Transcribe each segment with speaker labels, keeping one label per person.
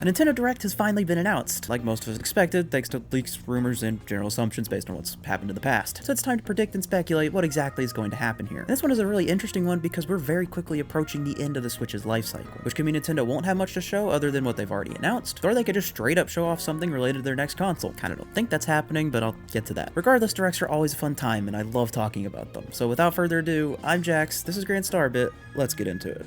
Speaker 1: A Nintendo Direct has finally been announced, like most of us expected, thanks to leaks, rumors, and general assumptions based on what's happened in the past. So it's time to predict and speculate what exactly is going to happen here. And this one is a really interesting one because we're very quickly approaching the end of the Switch's life cycle, which could mean Nintendo won't have much to show other than what they've already announced, or they could just straight up show off something related to their next console. Kinda don't think that's happening, but I'll get to that. Regardless, Directs are always a fun time, and I love talking about them. So without further ado, I'm Jax, this is Grand Starbit, let's get into it.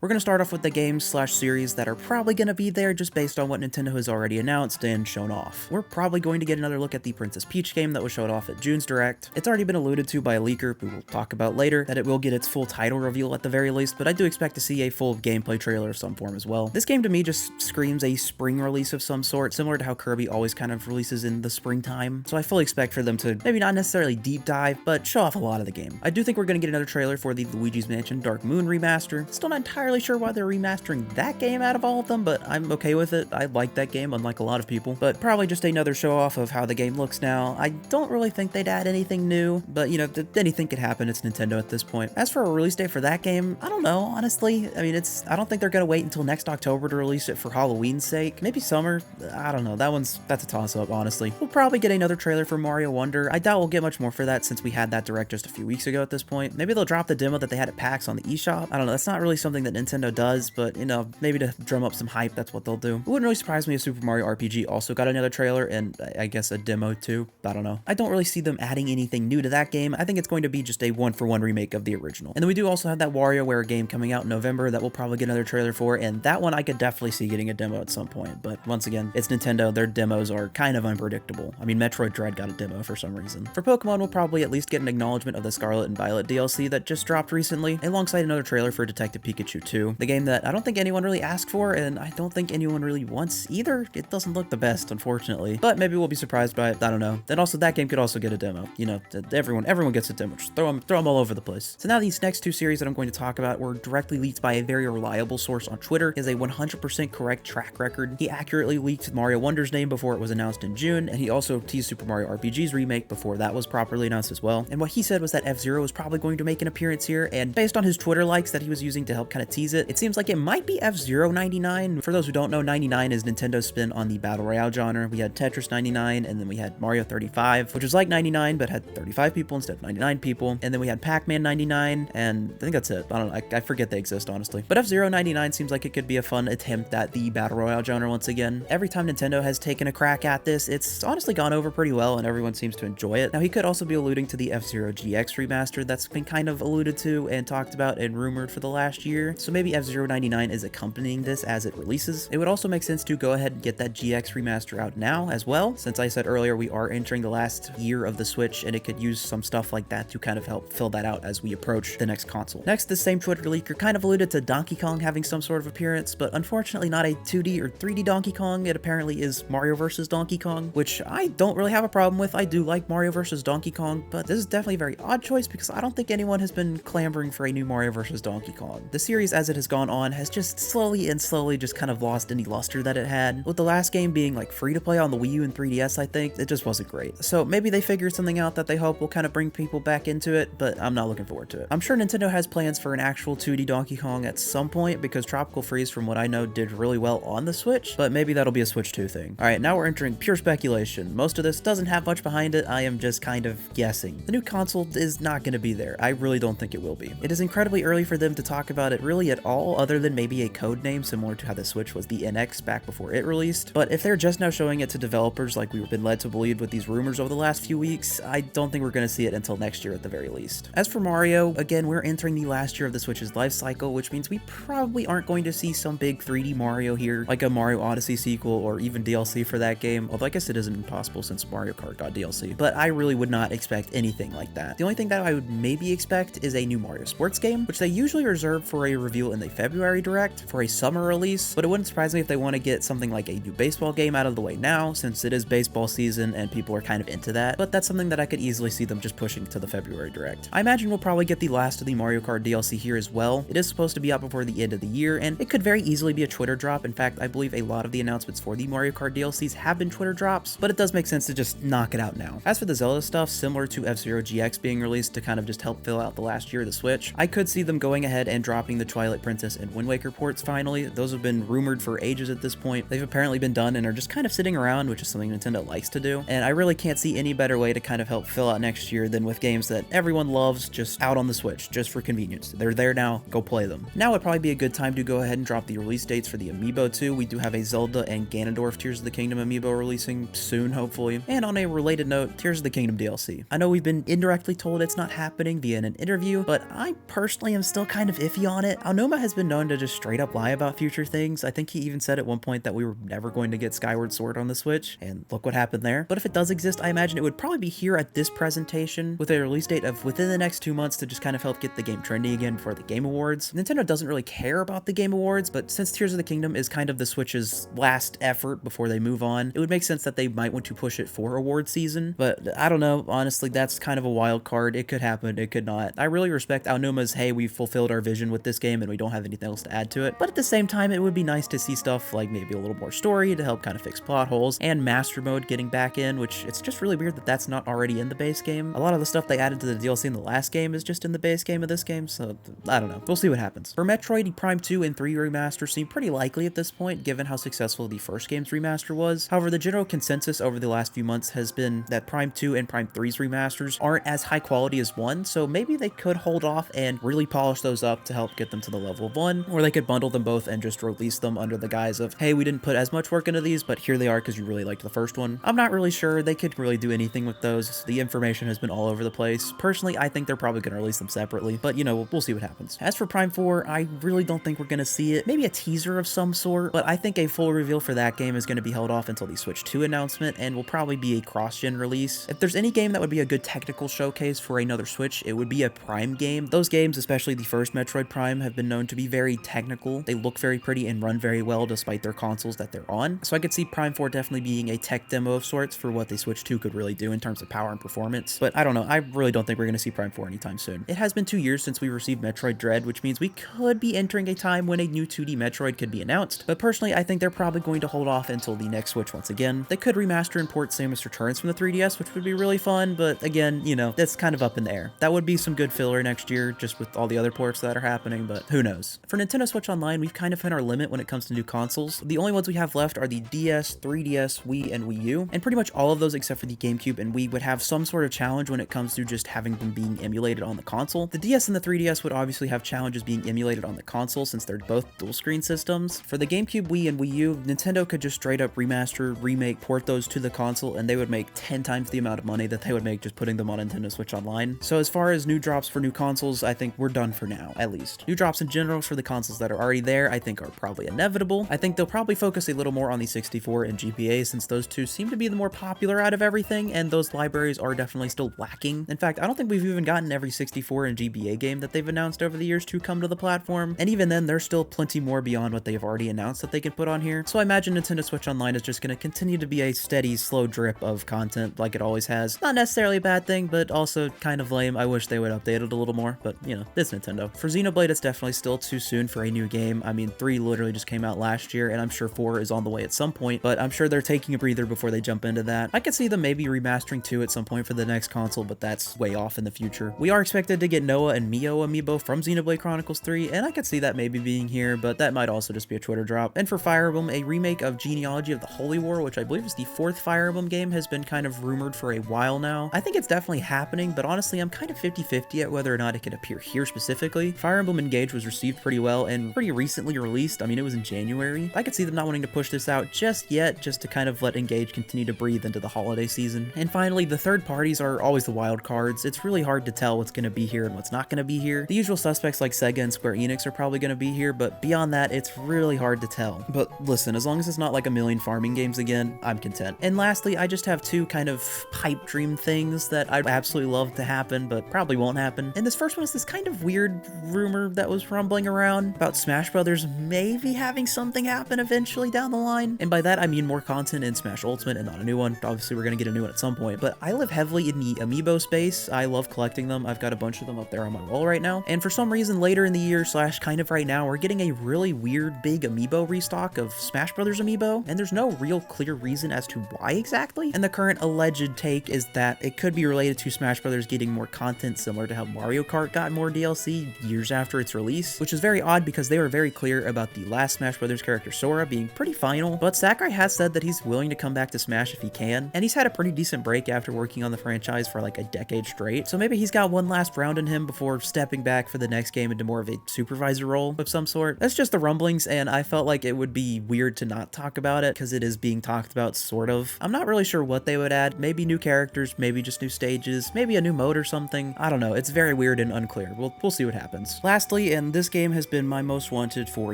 Speaker 1: We're going to start off with the games/series that are probably going to be there just based on what Nintendo has already announced and shown off. We're probably going to get another look at the Princess Peach game that was showed off at June's Direct. It's already been alluded to by a leaker, who we'll talk about later, that it will get its full title reveal at the very least, but I do expect to see a full gameplay trailer of some form as well. This game to me just screams a spring release of some sort, similar to how Kirby always kind of releases in the springtime, so I fully expect for them to maybe not necessarily deep dive, but show off a lot of the game. I do think we're going to get another trailer for the Luigi's Mansion Dark Moon remaster. Still not entirely sure why they're remastering that game out of all of them, but I'm okay with it. I like that game, unlike a lot of people. But probably just another show off of how the game looks now. I don't really think they'd add anything new, but you know, anything could happen. It's Nintendo at this point. As for a release date for that game, I don't know, honestly. I mean, I don't think they're gonna wait until next October to release it for Halloween's sake. Maybe summer. I don't know. That's a toss-up, honestly. We'll probably get another trailer for Mario Wonder. I doubt we'll get much more for that since we had that direct just a few weeks ago at this point. Maybe they'll drop the demo that they had at PAX on the eShop. I don't know. That's not really something that Nintendo does, but you know, maybe to drum up some hype, that's what they'll do. It wouldn't really surprise me if Super Mario RPG also got another trailer and I guess a demo too. I don't know. I don't really see them adding anything new to that game. I think it's going to be just a one-for-one remake of the original. And then we do also have that WarioWare game coming out in November that we'll probably get another trailer for, and that one I could definitely see getting a demo at some point. But once again, it's Nintendo. Their demos are kind of unpredictable. I mean, Metroid Dread got a demo for some reason. For Pokemon, we'll probably at least get an acknowledgement of the Scarlet and Violet DLC that just dropped recently, alongside another trailer for Detective Pikachu 2, the game that I don't think anyone really asked for, and I don't think anyone really wants either. It doesn't look the best, unfortunately, but maybe we'll be surprised by it. I don't know. Then also, that game could also get a demo. You know, everyone gets a demo. Just throw them all over the place. So now these next two series that I'm going to talk about were directly leaked by a very reliable source on Twitter. Is a 100% correct track record. He accurately leaked Mario Wonder's name before it was announced in June, and he also teased Super Mario RPG's remake before that was properly announced as well. And what he said was that F-Zero was probably going to make an appearance here, and based on his Twitter likes that he was using to help kind of tease it, it seems like it might be F-Zero 99. For those who don't know, 99 is Nintendo's spin on the Battle Royale genre. We had Tetris 99, and then we had Mario 35, which was like 99, but had 35 people instead of 99 people. And then we had Pac-Man 99, and I think that's it. I don't know. I forget they exist, honestly. But F-Zero 99 seems like it could be a fun attempt at the Battle Royale genre once again. Every time Nintendo has taken a crack at this, it's honestly gone over pretty well, and everyone seems to enjoy it. Now, he could also be alluding to the F-Zero GX remaster that's been kind of alluded to and talked about and rumored for the last year. So maybe F-Zero 99 is accompanying this as it releases. It would also make sense to go ahead and get that GX remaster out now as well, since I said earlier we are entering the last year of the Switch, and it could use some stuff like that to kind of help fill that out as we approach the next console. Next, the same Twitter leaker kind of alluded to Donkey Kong having some sort of appearance, but unfortunately not a 2D or 3D Donkey Kong. It apparently is Mario vs. Donkey Kong, which I don't really have a problem with. I do like Mario vs. Donkey Kong, but this is definitely a very odd choice because I don't think anyone has been clamoring for a new Mario vs. Donkey Kong. The series, as it has gone on, has just slowly just kind of lost any luster that it had. With the last game being like free to play on the Wii U and 3DS, I think it just wasn't great. So maybe they figured something out that they hope will kind of bring people back into it, but I'm not looking forward to it. I'm sure Nintendo has plans for an actual 2D Donkey Kong at some point because Tropical Freeze, from what I know, did really well on the Switch, but maybe that'll be a Switch 2 thing. All right, now we're entering pure speculation. Most of this doesn't have much behind it. I am just kind of guessing. The new console is not going to be there. I really don't think it will be. It is incredibly early for them to talk about it really at all, other than maybe a code name similar to how the Switch was the NX back before it released. But if they're just now showing it to developers like we've been led to believe with these rumors over the last few weeks, I don't think we're going to see it until next year at the very least. As for Mario, again, we're entering the last year of the Switch's life cycle, which means we probably aren't going to see some big 3D Mario here, like a Mario Odyssey sequel or even DLC for that game, although I guess it isn't impossible since Mario Kart got DLC, but I really would not expect anything like that. The only thing that I would maybe expect is a new Mario Sports game, which they usually reserve for a reveal in the February Direct for a summer release, but it wouldn't surprise me if they want to get something like a new baseball game out of the way now, since it is baseball season and people are kind of into that, but that's something that I could easily see them just pushing to the February Direct. I imagine we'll probably get the last of the Mario Kart DLC here as well. It is supposed to be out before the end of the year, and it could very easily be a Twitter drop. In fact, I believe a lot of the announcements for the Mario Kart DLCs have been Twitter drops, but it does make sense to just knock it out now. As for the Zelda stuff, similar to F-Zero GX being released to kind of just help fill out the last year of the Switch, I could see them going ahead and dropping the Twilight Princess and Wind Waker ports finally. Those have been rumored for ages at this point. They've apparently been done and are just kind of sitting around, which is something Nintendo likes to do, and I really can't see any better way to kind of help fill out next year than with games that everyone loves just out on the Switch, just for convenience. They're there now, go play them. Now would probably be a good time to go ahead and drop the release dates for the Amiibo too. We do have a Zelda and Ganondorf Tears of the Kingdom Amiibo releasing soon, hopefully. And on a related note, Tears of the Kingdom DLC. I know we've been indirectly told it's not happening via an interview, but I personally am still kind of iffy on it. Aonuma has been known to just straight up lie about future things. I think he even said at one point that we were never going to get Skyward Sword on the Switch, and look what happened there. But if it does exist, I imagine it would probably be here at this presentation with a release date of within the next 2 months to just kind of help get the game trending again for the Game Awards. Nintendo doesn't really care about the Game Awards, but since Tears of the Kingdom is kind of the Switch's last effort before they move on, it would make sense that they might want to push it for award season. But I don't know, honestly, that's kind of a wild card. It could happen, it could not. I really respect Aonuma's, hey, we fulfilled our vision with this game and we don't have anything else to add to it. But at the same time, it would be nice to see stuff like maybe a little more story to help kind of fix plot holes, and Master Mode getting back in, which it's just really weird that that's not already in the base game. A lot of the stuff they added to the DLC in the last game is just in the base game of this game, so I don't know. We'll see what happens. For Metroid, Prime 2 and 3 remaster seem pretty likely at this point, given how successful the first game's remaster was. However, the general consensus over the last few months has been that Prime 2 and Prime 3's remasters aren't as high quality as 1, so maybe they could hold off and really polish those up to help get them to the level of 1, or they could bundle them both and just release them under the guise of, hey, we didn't put as much work into these, but here they are because you really liked the first one. I'm not really sure they could really do anything with those. The information has been all over the place. Personally, I think they're probably going to release them separately, but you know, we'll see what happens. As for Prime 4, I really don't think we're going to see it. Maybe a teaser of some sort, but I think a full reveal for that game is going to be held off until the Switch 2 announcement and will probably be a cross-gen release. If there's any game that would be a good technical showcase for another Switch, it would be a Prime game. Those games, especially the first Metroid Prime, have been known to be very technical. They look very pretty and run very well despite their consoles that they're on. So I could see Prime 4 definitely being a tech demo of sorts for what the Switch 2 could really do in terms of power and performance. But I don't know, I really don't think we're going to see Prime 4 anytime soon. It has been 2 years since we received Metroid Dread, which means we could be entering a time when a new 2D Metroid could be announced. But personally, I think they're probably going to hold off until the next Switch once again. They could remaster and port Samus Returns from the 3DS, which would be really fun, but again, you know, that's kind of up in the air. That would be some good filler next year, just with all the other ports that are happening, but who knows. For Nintendo Switch Online, we've kind of hit our limit when it comes to new consoles. The only ones we have left are the DS, 3DS, Wii, and Wii U, and pretty much all of those except for the GameCube and Wii would have some sort of challenge when it comes to just having them being emulated on the console. The DS and the 3DS would obviously have challenges being emulated on the console since they're both dual screen systems. For the GameCube, Wii, and Wii U, Nintendo could just straight up remaster, remake, port those to the console, and they would make 10 times the amount of money that they would make just putting them on Nintendo Switch Online. So as far as new drops for new consoles, I think we're done for now, at least. New drops in general for the consoles that are already there, I think are probably inevitable. I think they'll probably focus a little more on the 64 and GBA since those two seem to be the more popular out of everything, and those libraries are definitely still lacking. In fact, I don't think we've even gotten every 64 and GBA game that they've announced over the years to come to the platform, and even then, there's still plenty more beyond what they've already announced that they can put on here. So I imagine Nintendo Switch Online is just going to continue to be a steady, slow drip of content like it always has. Not necessarily a bad thing, but also kind of lame. I wish they would update it a little more, but you know, it's Nintendo. For Xenoblade, it's definitely still too soon for a new game. I mean, 3 literally just came out last year, and I'm sure 4 is on the way at some point, but I'm sure they're taking a breather before they jump into that. I could see them maybe remastering 2 at some point for the next console, but that's way off in the future. We are expected to get Noah and Mio amiibo from Xenoblade Chronicles 3, and I could see that maybe being here, but that might also just be a Twitter drop. And for Fire Emblem, a remake of Genealogy of the Holy War, which I believe is the 4th Fire Emblem game, has been kind of rumored for a while now. I think it's definitely happening, but honestly, I'm kind of 50-50 at whether or not it could appear here specifically. Fire Emblem Engage was received pretty well and pretty recently released. I mean, it was in January. I could see them not wanting to push this out just yet, just to kind of let Engage continue to breathe into the holiday season. And finally, the third parties are always the wild cards. It's really hard to tell what's going to be here and what's not going to be here. The usual suspects like Sega and Square Enix are probably going to be here, but beyond that, it's really hard to tell. But listen, as long as it's not like a million farming games again, I'm content. And lastly, I just have 2 kind of pipe dream things that I'd absolutely love to happen, but probably won't happen. And this first one is this kind of weird rumor that was was rumbling around about Smash Brothers maybe having something happen eventually down the line. And by that, I mean more content in Smash Ultimate and not a new one. Obviously, we're gonna get a new one at some point, but I live heavily in the amiibo space. I love collecting them. I've got a bunch of them up there on my wall right now. And for some reason, later in the year slash kind of right now, we're getting a really weird big amiibo restock of Smash Brothers amiibo, and there's no real clear reason as to why exactly. And the current alleged take is that it could be related to Smash Brothers getting more content, similar to how Mario Kart got more DLC years after its release, which is very odd because they were very clear about the last Smash Brothers character Sora being pretty final. But Sakurai has said that he's willing to come back to Smash if he can, and he's had a pretty decent break after working on the franchise for like a decade straight, so maybe he's got one last round in him before stepping back for the next game into more of a supervisor role of some sort. That's just the rumblings, and I felt like it would be weird to not talk about it because it is being talked about, sort of. I'm not really sure what they would add. Maybe new characters, maybe just new stages, maybe a new mode or something. I don't know. It's very weird and unclear. We'll see what happens. Lastly, and this game has been my most wanted for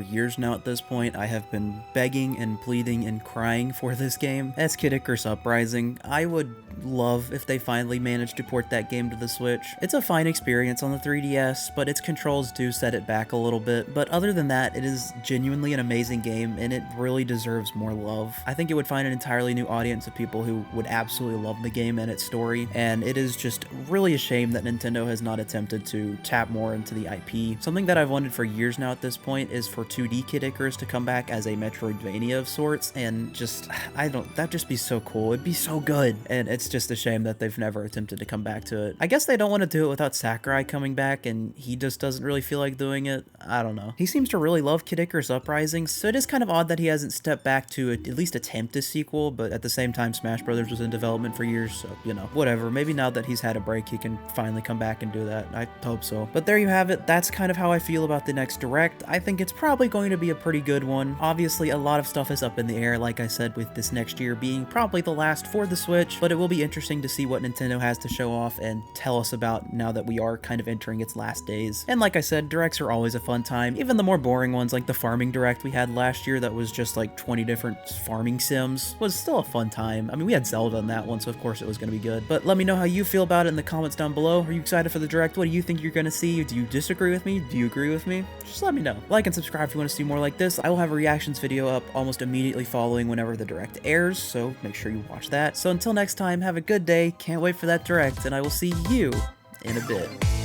Speaker 1: years now at this point. I have been begging and pleading and crying for this game. That's Kid Icarus Uprising. I would love if they finally managed to port that game to the Switch. It's a fine experience on the 3DS, but its controls do set it back a little bit. But other than that, it is genuinely an amazing game, and it really deserves more love. I think it would find an entirely new audience of people who would absolutely love the game and its story, and it is just really a shame that Nintendo has not attempted to tap more into the IP. Something that I've wanted for years now at this point is for 2D Kid Icarus to come back as a Metroidvania of sorts, and just, that'd just be so cool. It'd be so good, and it's just a shame that they've never attempted to come back to it. I guess they don't want to do it without Sakurai coming back, and he just doesn't really feel like doing it. I don't know. He seems to really love Kid Icarus Uprising, so it is kind of odd that he hasn't stepped back to at least attempt a sequel, but at the same time, Smash Brothers was in development for years, so, you know, whatever. Maybe now that he's had a break, he can finally come back and do that. I hope so. But there you have it. That's kind of how I feel about the next Direct. I think it's probably going to be a pretty good one. Obviously, a lot of stuff is up in the air, like I said, with this next year being probably the last for the Switch, but it will be interesting to see what Nintendo has to show off and tell us about now that we are kind of entering its last days. And like I said, Directs are always a fun time. Even the more boring ones, like the farming Direct we had last year that was just like 20 different farming sims, was still a fun time. I mean, we had Zelda on that one, so of course it was going to be good. But let me know how you feel about it in the comments down below. Are you excited for the Direct? What do you think you're going to see? Do you disagree with me? Do you agree with me? Just let me know. Like and subscribe if you want to see more like this. I will have a reactions video up almost immediately following whenever the Direct airs, so make sure you watch that. So until next time, have a good day. Can't wait for that Direct, and I will see you in a bit.